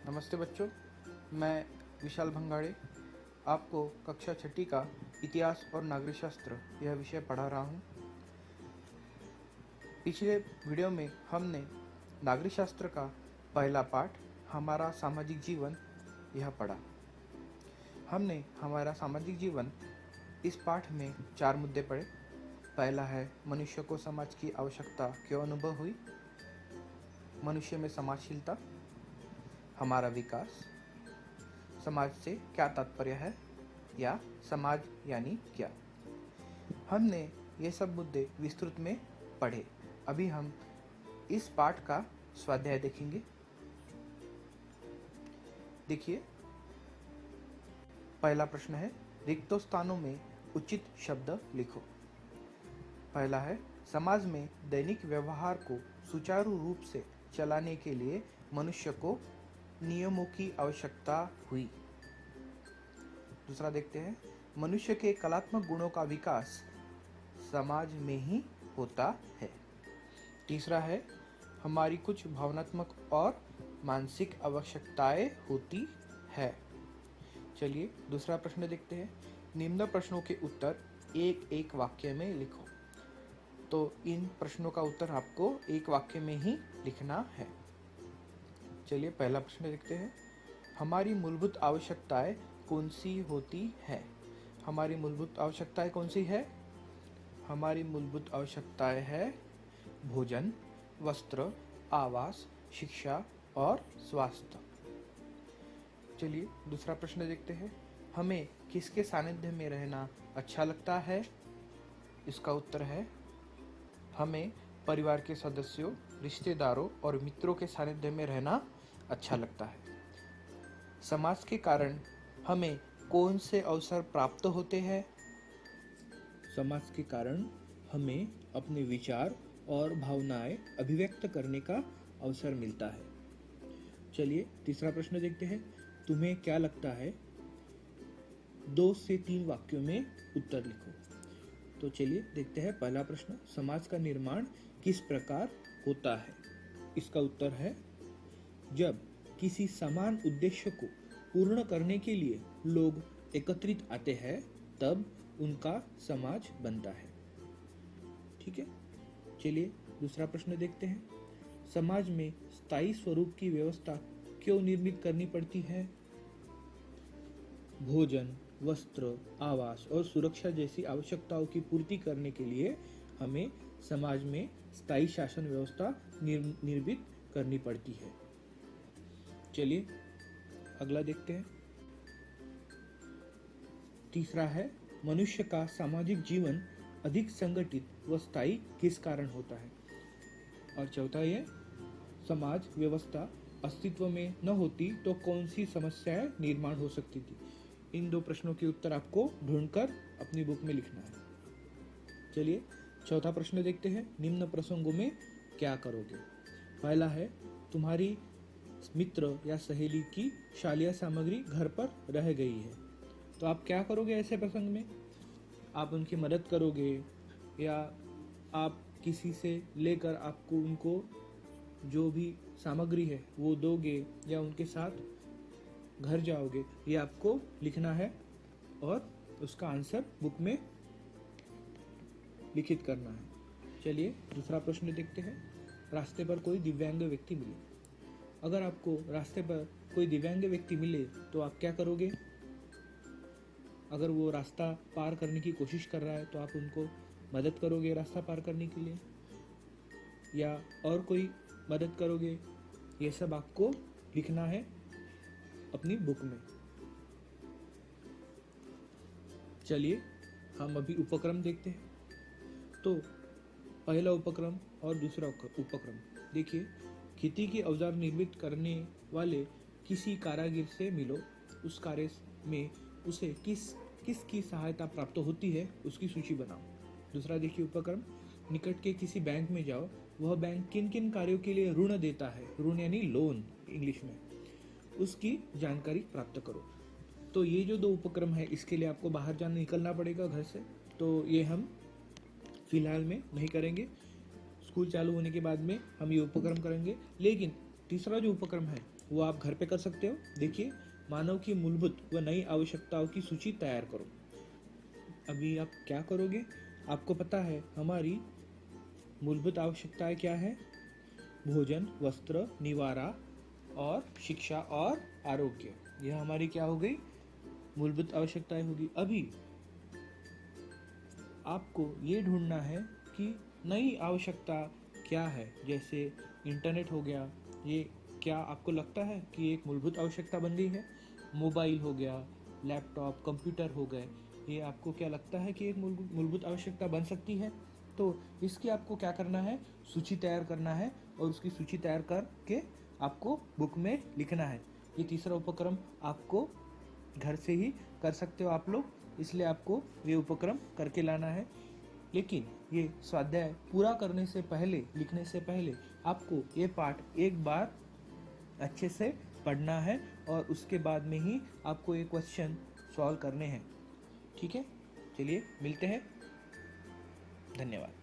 नमस्ते बच्चों, मैं विशाल भंगाड़े आपको कक्षा छठी का इतिहास और नागरिक शास्त्र यह विषय पढ़ा रहा हूँ। पिछले वीडियो में हमने नागरिक शास्त्र का पहला पाठ हमारा सामाजिक जीवन यह पढ़ा। हमने हमारा सामाजिक जीवन इस पाठ में 4 मुद्दे पढ़े। पहला है मनुष्य को समाज की आवश्यकता क्यों अनुभव हुई, मनुष्य में समाजशीलता, हमारा विकास, समाज से क्या तात्पर्य है या समाज यानी क्या। हमने ये सब मुद्दे विस्तृत में पढ़े। अभी हम इस पाठ का स्वाध्याय देखेंगे। देखिए, पहला प्रश्न है रिक्त स्थानों में उचित शब्द लिखो। पहला है समाज में दैनिक व्यवहार को सुचारू रूप से चलाने के लिए मनुष्य को नियमों की आवश्यकता हुई। दूसरा देखते हैं मनुष्य के कलात्मक गुणों का विकास समाज में ही होता है। तीसरा है हमारी कुछ भावनात्मक और मानसिक आवश्यकताएं होती है। चलिए दूसरा प्रश्न देखते हैं। निम्न प्रश्नों के उत्तर एक एक वाक्य में लिखो। तो इन प्रश्नों का उत्तर आपको एक वाक्य में ही लिखना है। चलिए पहला प्रश्न देखते हैं। हमारी मूलभूत आवश्यकताएं कौन सी होती है? हमारी मूलभूत आवश्यकताएं कौन सी है? हमारी मूलभूत आवश्यकताएं है भोजन, वस्त्र, आवास, शिक्षा और स्वास्थ्य। चलिए दूसरा प्रश्न देखते हैं। हमें किसके सानिध्य में रहना अच्छा लगता है? इसका उत्तर है हमें परिवार के सदस्यों, रिश्तेदारों और मित्रों के सानिध्य में रहना अच्छा लगता है। समाज के कारण हमें कौन से अवसर प्राप्त होते हैं? समाज के कारण हमें अपने विचार और भावनाएं अभिव्यक्त करने का अवसर मिलता है। चलिए तीसरा प्रश्न देखते हैं। तुम्हें क्या लगता है? 2 से 3 वाक्यों में उत्तर लिखो। तो चलिए देखते हैं पहला प्रश्न। समाज का निर्माण किस प्रकार होता है? इसका उत्तर है जब किसी समान उद्देश्य को पूर्ण करने के लिए लोग एकत्रित आते हैं तब उनका समाज बनता है। ठीक है, चलिए दूसरा प्रश्न देखते हैं। समाज में स्थायी स्वरूप की व्यवस्था क्यों निर्मित करनी पड़ती है? भोजन, वस्त्र, आवास और सुरक्षा जैसी आवश्यकताओं की पूर्ति करने के लिए हमें समाज में स्थायी शासन व्यवस्था निर्मित करनी पड़ती है। चलिए अगला देखते हैं। तीसरा है मनुष्य का सामाजिक जीवन अधिक संगठित व स्थायी किस कारण होता है? और चौथा है समाज व्यवस्था अस्तित्व में न होती तो कौन सी समस्याएं निर्माण हो सकती थी? इन 2 प्रश्नों के उत्तर आपको ढूंढकर अपनी बुक में लिखना है। चलिए चौथा प्रश्न देखते हैं। निम्न प्रसंगों में क्या करोगे? पहला है तुम्हारी मित्र या सहेली की शालेय सामग्री घर पर रह गई है, तो आप क्या करोगे ऐसे प्रसंग में? आप उनकी मदद करोगे या आप किसी से लेकर आपको उनको जो भी सामग्री है वो दोगे या उनके साथ घर जाओगे? ये आपको लिखना है और उसका आंसर बुक में लिखित करना है। चलिए दूसरा प्रश्न देखते हैं। रास्ते पर कोई दिव्यांग व्यक्ति मिले। अगर आपको रास्ते पर कोई दिव्यांग व्यक्ति मिले तो आप क्या करोगे? अगर वो रास्ता पार करने की कोशिश कर रहा है तो आप उनको मदद करोगे रास्ता पार करने के लिए या और कोई मदद करोगे? ये सब आपको लिखना है अपनी बुक में। चलिए हम अभी उपक्रम देखते हैं। तो पहला उपक्रम और दूसरा उपक्रम देखिए। खेती की औजार निर्मित करने वाले किसी कारीगर से मिलो, उस कार्य में उसे किसकी सहायता प्राप्त होती है उसकी सूची बनाओ। दूसरा देखिए उपक्रम। निकट के किसी बैंक में जाओ, वह बैंक किन किन कार्यों के लिए ऋण देता है, ऋण यानी लोन इंग्लिश में, उसकी जानकारी प्राप्त करो। तो ये जो 2 उपक्रम है इसके लिए आपको बाहर जाना निकलना पड़ेगा घर से, तो ये हम फिलहाल में नहीं करेंगे। स्कूल चालू होने के बाद में हम ये उपक्रम करेंगे। लेकिन तीसरा जो उपक्रम है वो आप घर पे कर सकते हो। देखिए, मानव की मूलभूत व नई आवश्यकताओं की सूची तैयार करो। अभी आप क्या करोगे? आपको पता है हमारी मूलभूत आवश्यकताएं क्या है? भोजन, वस्त्र, निवारा और शिक्षा और आरोग्य। यह हमारी क्या हो गई? मूलभूत आवश्यकताएं होगी। अभी आपको ये ढूंढना है कि नई आवश्यकता क्या है। जैसे इंटरनेट हो गया, ये क्या आपको लगता है कि एक मूलभूत आवश्यकता बन गई है? मोबाइल हो गया, लैपटॉप, कंप्यूटर हो गए, ये आपको क्या लगता है कि एक मूलभूत आवश्यकता बन सकती है? तो इसकी आपको क्या करना है? सूची तैयार करना है, और उसकी सूची तैयार करके आपको बुक में लिखना है। ये तीसरा उपक्रम आपको घर से ही कर सकते हो आप लोग, इसलिए आपको ये उपक्रम करके लाना है। लेकिन ये स्वाध्याय पूरा करने से पहले, लिखने से पहले आपको ये पाठ एक बार अच्छे से पढ़ना है, और उसके बाद में ही आपको ये क्वेश्चन सॉल्व करने हैं। ठीक है, चलिए मिलते हैं। धन्यवाद।